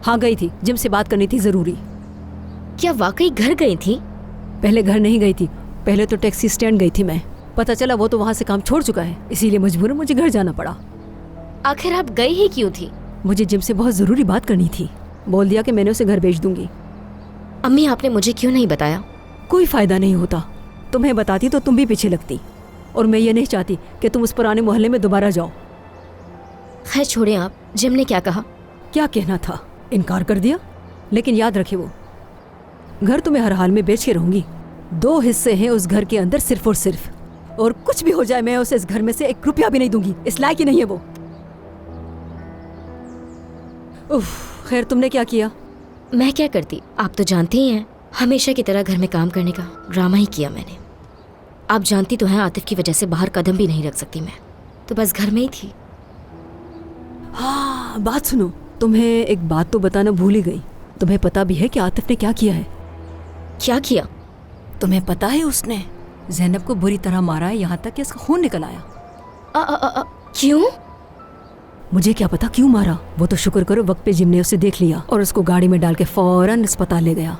हाँ गई थी, जिम से बात करनी थी जरूरी। क्या वाकई घर गई थी? पहले घर नहीं गई थी, पहले तो टैक्सी स्टैंड गई थी मैं। पता चला वो तो वहाँ से काम छोड़ चुका है, इसीलिए मजबूरन मुझे घर जाना पड़ा। आखिर आप गई ही क्यों थी? मुझे जिम से बहुत जरूरी बात करनी थी। बोल दिया कि मैंने उसे घर भेज दूंगी। अम्मी आपने मुझे क्यों नहीं बताया? कोई फायदा नहीं होता, तुम्हें बताती तो तुम भी पीछे लगती, और मैं ये नहीं चाहती कि तुम उस पुराने मोहल्ले में दोबारा जाओ। खैर छोड़ें आप, जिम ने क्या कहा? क्या कहना था, इनकार कर दिया। लेकिन याद रखे वो घर तुम्हें हर हाल में बेच के रहूंगी। 2 हिस्से हैं उस घर के अंदर सिर्फ और सिर्फ, और कुछ भी हो जाए मैं उसे इस घर में से 1 रुपया भी नहीं दूंगी। इस लायक ही नहीं है वो। उफ, खैर तुमने क्या किया? मैं क्या करती, आप तो जानती ही हैं। हमेशा की तरह घर में काम करने का ड्रामा ही किया मैंने। आप जानती तो हैं आतिफ की वजह से बाहर कदम भी नहीं रख सकती मैं, तो बस घर में ही थी। हाँ बात सुनो, तुम्हें एक बात तो बताना भूल ही गई। तुम्हें पता भी है कि आतिफ ने क्या किया है? क्या किया? तुम्हें पता है उसने ज़ैनब को बुरी तरह मारा है, यहाँ तक कि इसका खून निकल आया। क्यों? मुझे क्या पता क्यों मारा। वो तो शुक्र करो वक्त पे जिम ने उसे देख लिया और उसको गाड़ी में डाल के फौरन अस्पताल ले गया।